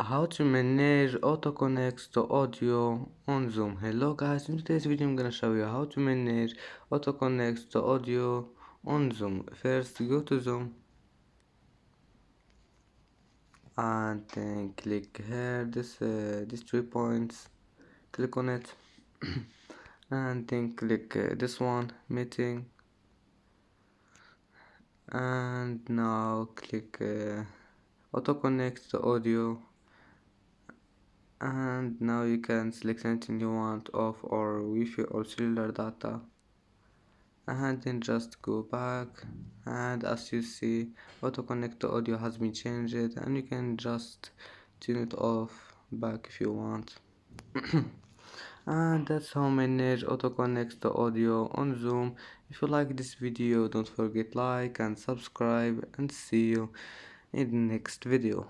How to manage auto connects to audio on Zoom. Hello guys, in today's video I'm gonna show you how to manage auto connects to audio on Zoom. First go to Zoom and then click here these 3 points, click on it and then click this one, meeting, and now click auto connect to audio, and now you can select anything you want, off or Wi-Fi or cellular data, and then just go back, and as you see auto connect to audio has been changed, and you can just turn it off back if you want. And that's how manage auto connect to audio on Zoom. If you like this video, don't forget like and subscribe, and see you in the next video.